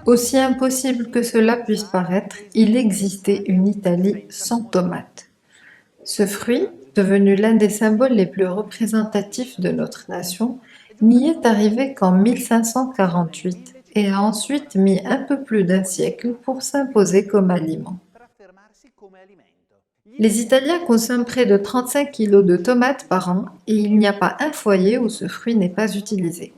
Aussi impossible que cela puisse paraître, il existait une Italie sans tomates. Ce fruit, devenu l'un des symboles les plus représentatifs de notre nation, n'y est arrivé qu'en 1548 et a ensuite mis un peu plus d'un siècle pour s'imposer comme aliment. Les Italiens consomment près de 35 kilos de tomates par an et il n'y a pas un foyer où ce fruit n'est pas utilisé.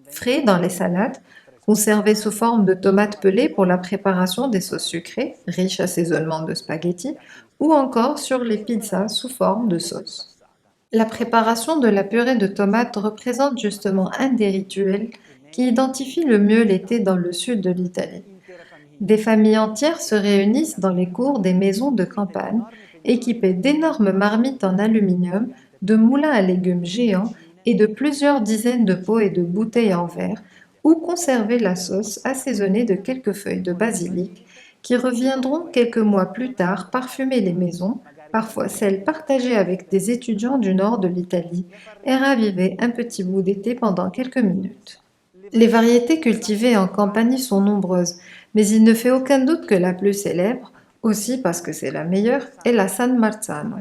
Frais dans les salades, conservé sous forme de tomates pelées pour la préparation des sauces sucrées, riches assaisonnement de spaghettis, ou encore sur les pizzas sous forme de sauce. La préparation de la purée de tomates représente justement un des rituels qui identifie le mieux l'été dans le sud de l'Italie. Des familles entières se réunissent dans les cours des maisons de campagne, équipées d'énormes marmites en aluminium, de moulins à légumes géants et de plusieurs dizaines de pots et de bouteilles en verre, où conserver la sauce assaisonnée de quelques feuilles de basilic, qui reviendront quelques mois plus tard parfumer les maisons, parfois celles partagées avec des étudiants du nord de l'Italie, et raviver un petit bout d'été pendant quelques minutes. Les variétés cultivées en Campanie sont nombreuses, mais il ne fait aucun doute que la plus célèbre, aussi parce que c'est la meilleure, est la San Marzano.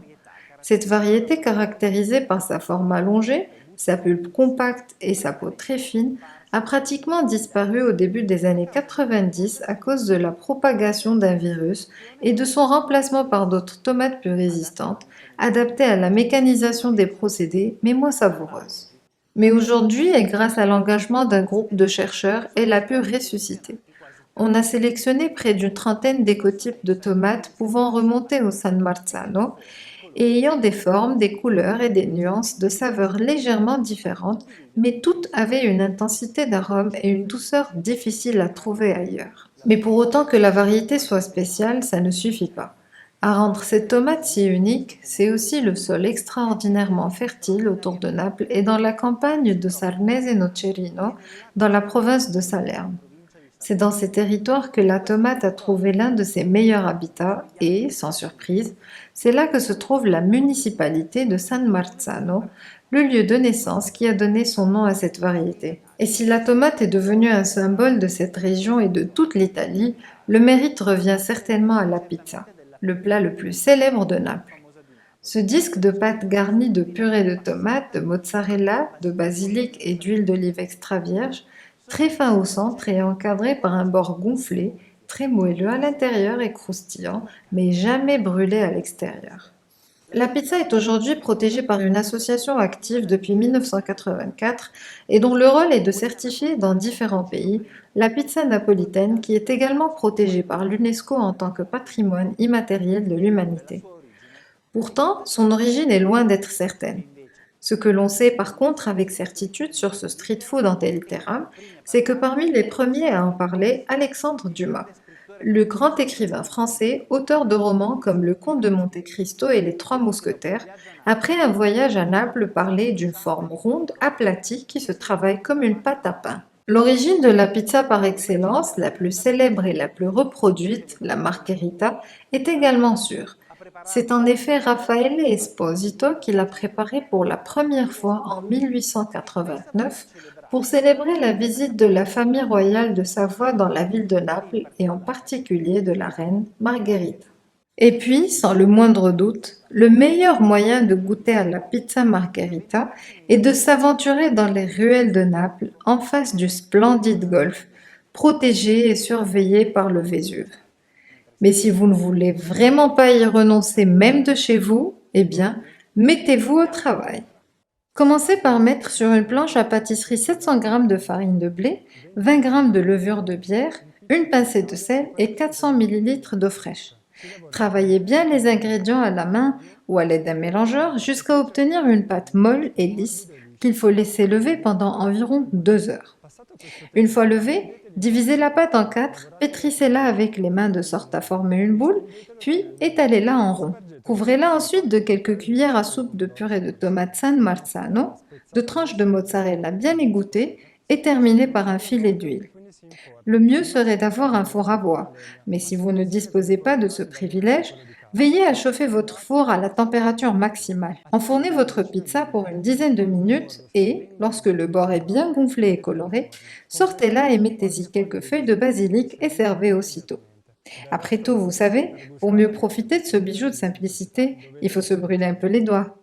Cette variété, caractérisée par sa forme allongée, sa pulpe compacte et sa peau très fine, a pratiquement disparu au début des années 90 à cause de la propagation d'un virus et de son remplacement par d'autres tomates plus résistantes, adaptées à la mécanisation des procédés, mais moins savoureuses. Mais aujourd'hui, et grâce à l'engagement d'un groupe de chercheurs, elle a pu ressusciter. On a sélectionné près d'une trentaine d'écotypes de tomates pouvant remonter au San Marzano et ayant des formes, des couleurs et des nuances de saveurs légèrement différentes, mais toutes avaient une intensité d'arôme et une douceur difficile à trouver ailleurs. Mais pour autant que la variété soit spéciale, ça ne suffit pas. À rendre cette tomate si unique, c'est aussi le sol extraordinairement fertile autour de Naples et dans la campagne de Sarnese Nocerino, dans la province de Salerne. C'est dans ces territoires que la tomate a trouvé l'un de ses meilleurs habitats et, sans surprise, c'est là que se trouve la municipalité de San Marzano, le lieu de naissance qui a donné son nom à cette variété. Et si la tomate est devenue un symbole de cette région et de toute l'Italie, le mérite revient certainement à la pizza, le plat le plus célèbre de Naples. Ce disque de pâte garni de purée de tomates, de mozzarella, de basilic et d'huile d'olive extra vierge, très fin au centre et encadré par un bord gonflé, très moelleux à l'intérieur et croustillant, mais jamais brûlé à l'extérieur. La pizza est aujourd'hui protégée par une association active depuis 1984 et dont le rôle est de certifier dans différents pays la pizza napolitaine qui est également protégée par l'UNESCO en tant que patrimoine immatériel de l'humanité. Pourtant, son origine est loin d'être certaine. Ce que l'on sait par contre avec certitude sur ce street food en Terame, c'est que parmi les premiers à en parler, Alexandre Dumas, le grand écrivain français, auteur de romans comme Le Comte de Monte Cristo et Les Trois Mousquetaires, après un voyage à Naples parlait d'une forme ronde, aplatie, qui se travaille comme une pâte à pain. L'origine de la pizza par excellence, la plus célèbre et la plus reproduite, la margherita, est également sûre. C'est en effet Raffaele Esposito qui l'a préparée pour la première fois en 1889 pour célébrer la visite de la famille royale de Savoie dans la ville de Naples et en particulier de la reine Margherita. Et puis, sans le moindre doute, le meilleur moyen de goûter à la pizza margherita est de s'aventurer dans les ruelles de Naples en face du splendide golfe, protégé et surveillé par le Vésuve. Mais si vous ne voulez vraiment pas y renoncer même de chez vous, eh bien, mettez-vous au travail. Commencez par mettre sur une planche à pâtisserie 700 g de farine de blé, 20 g de levure de bière, une pincée de sel et 400 ml d'eau fraîche. Travaillez bien les ingrédients à la main ou à l'aide d'un mélangeur jusqu'à obtenir une pâte molle et lisse qu'il faut laisser lever pendant environ 2 heures. Une fois levée, divisez la pâte en quatre, pétrissez-la avec les mains de sorte à former une boule, puis étalez-la en rond. Couvrez-la ensuite de quelques cuillères à soupe de purée de tomates San Marzano, de tranches de mozzarella bien égouttées et terminez par un filet d'huile. Le mieux serait d'avoir un four à bois, mais si vous ne disposez pas de ce privilège, Veillez à chauffer votre four à la température maximale. Enfournez votre pizza pour une dizaine de minutes et, lorsque le bord est bien gonflé et coloré, sortez-la et mettez-y quelques feuilles de basilic et servez aussitôt. Après tout, vous savez, pour mieux profiter de ce bijou de simplicité, il faut se brûler un peu les doigts.